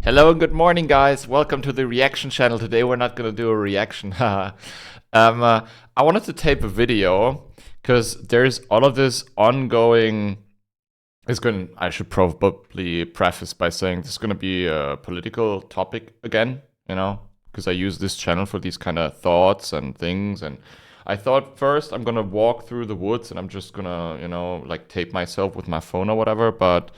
Hello and good morning, guys. Welcome to the reaction channel. Today we're not going to do a reaction. I wanted to tape a video because there's all of this ongoing. I should probably preface by saying this is going to be a political topic again, because I use this channel for these kind of thoughts and things. And I thought first I'm going to walk through the woods and I'm just going to, like tape myself with my phone or whatever. But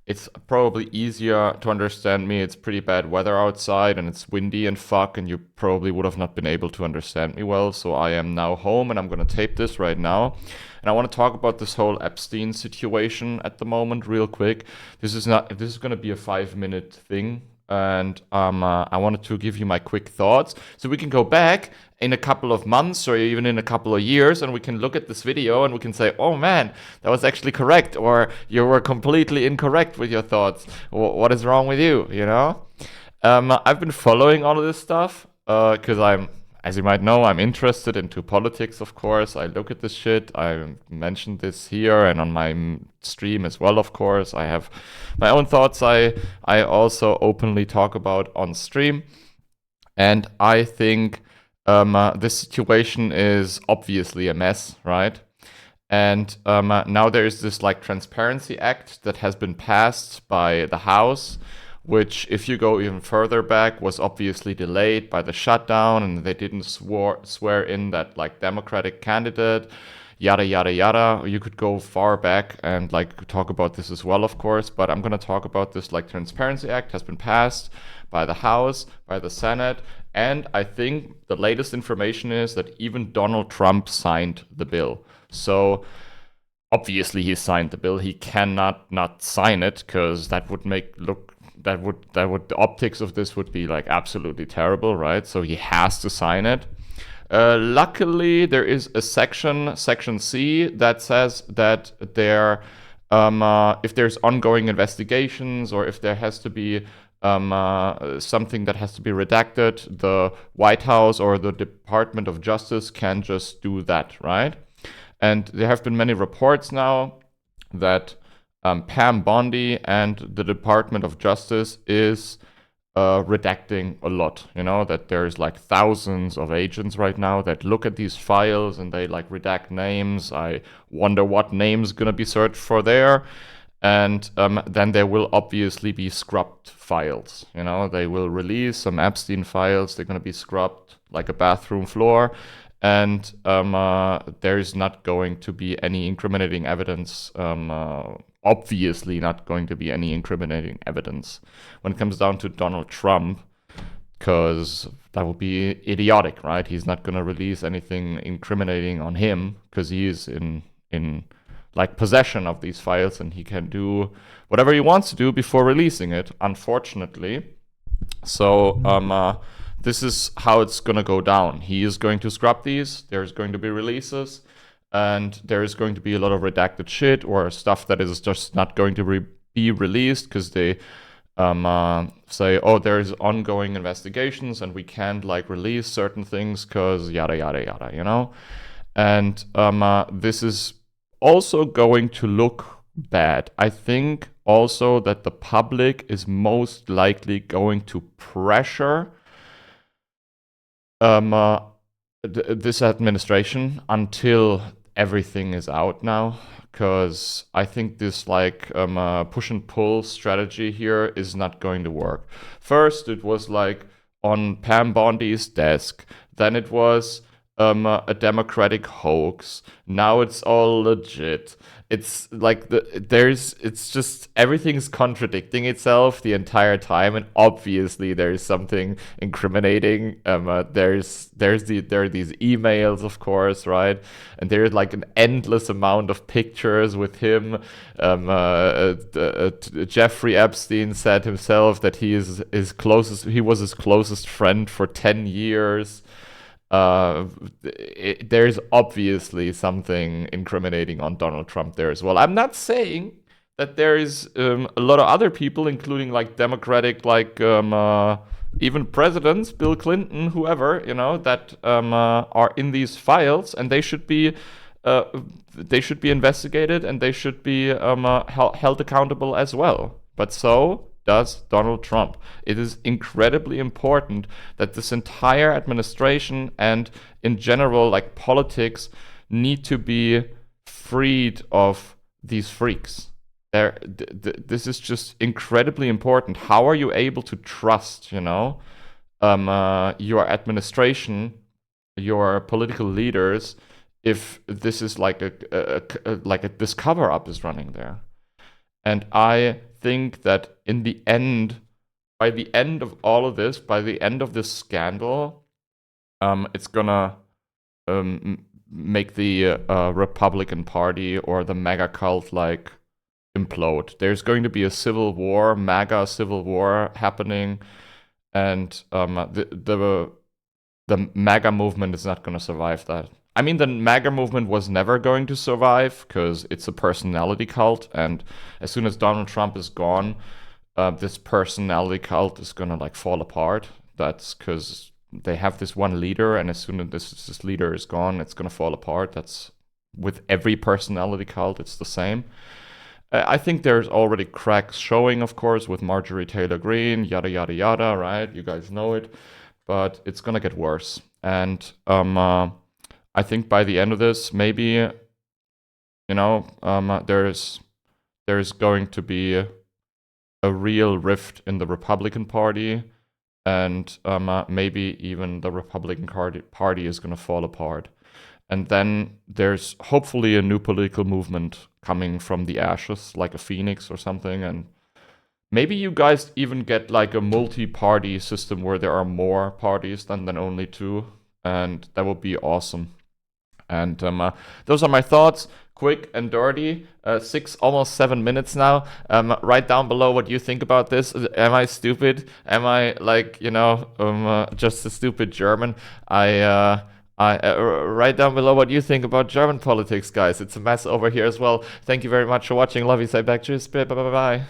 it's probably easier to understand me. It's pretty bad weather outside and it's windy and fuck, and you probably would have not been able to understand me well. So I am now home and I'm going to tape this right now. And I want to talk about this whole Epstein situation at the moment real quick. This is going to be a 5-minute thing. And I wanted to give you my quick thoughts so we can go back in a couple of months or even in a couple of years and we can look at this video and we can say, oh man, that was actually correct, or you were completely incorrect with your thoughts. What is wrong with you, I've been following all of this stuff because as you might know, I'm interested into politics, of course. I look at this shit. I mentioned this here and on my stream as well, of course. I have my own thoughts I also openly talk about on stream. And I think this situation is obviously a mess, right? And now there is this like Transparency Act that has been passed by the House, which, if you go even further back, was obviously delayed by the shutdown, and they didn't swear in that like Democratic candidate, yada yada yada. You could go far back and like talk about this as well, of course. But I'm gonna talk about this like Transparency Act has been passed by the House, by the Senate, and I think the latest information is that even Donald Trump signed the bill. So obviously he signed the bill. He cannot not sign it because that would the optics of this would be like absolutely terrible, right? So he has to sign it. Luckily, there is a section C, that says that if there's ongoing investigations or if there has to be something that has to be redacted, the White House or the Department of Justice can just do that, right? And there have been many reports now that Pam Bondi and the Department of Justice is redacting a lot. That there's like thousands of agents right now that look at these files and they like redact names. I wonder what name's gonna be searched for there. And then there will obviously be scrubbed files. They will release some Epstein files. They're gonna be scrubbed like a bathroom floor. And there is not going to be any incriminating evidence, obviously not going to be any incriminating evidence when it comes down to Donald Trump, because that would be idiotic, right? He's not going to release anything incriminating on him because he is in like possession of these files and he can do whatever he wants to do before releasing it, unfortunately. So this is how it's going to go down. He is going to scrub these. There's going to be releases. And there is going to be a lot of redacted shit or stuff that is just not going to be released because they say, oh, there's ongoing investigations and we can't like release certain things because yada, yada, yada, And this is also going to look bad. I think also that the public is most likely going to pressure this administration until everything is out now, because I think this like push and pull strategy here is not going to work. First, it was like on Pam Bondi's desk. Then it was a Democratic hoax. Now it's all legit. It's like it's just everything's contradicting itself the entire time, and obviously there is something incriminating. There are these emails, of course, right? And there's like an endless amount of pictures with him. Jeffrey Epstein said himself that he was his closest friend for 10 years. There's obviously something incriminating on Donald Trump there as well. I'm not saying that there is a lot of other people, including like Democratic, like even presidents, Bill Clinton, whoever, that are in these files, and they should be investigated and they should be held accountable as well. But so does Donald Trump. It is incredibly important that this entire administration and in general, like politics, need to be freed of these freaks. This is just incredibly important. How are you able to trust, your administration, your political leaders, if this is like this cover up is running there? And I think that in the end, by the end of all of this, by the end of this scandal, it's gonna make the Republican Party or the MAGA cult like implode. There's going to be a civil war, MAGA civil war happening, and the MAGA movement is not going to survive that. I mean, the MAGA movement was never going to survive because it's a personality cult, and as soon as Donald Trump is gone, this personality cult is gonna like fall apart. That's because they have this one leader, and as soon as this leader is gone, it's gonna fall apart. That's with every personality cult, it's the same. I think there's already cracks showing, of course, with Marjorie Taylor Greene, yada yada yada, right? You guys know it, but it's gonna get worse. And I think by the end of this, maybe there's going to be a real rift in the Republican Party, and maybe even the Republican Party is going to fall apart. And then there's hopefully a new political movement coming from the ashes, like a phoenix or something. And maybe you guys even get like a multi-party system where there are more parties than only two. And that would be awesome. And those are my thoughts, quick and dirty. Almost 7 minutes now. Write down below what you think about this. Am I stupid? Am I like, just a stupid German? I write down below what you think about German politics, guys. It's a mess over here as well. Thank you very much for watching. Love you. Say back. Cheers. Bye bye bye.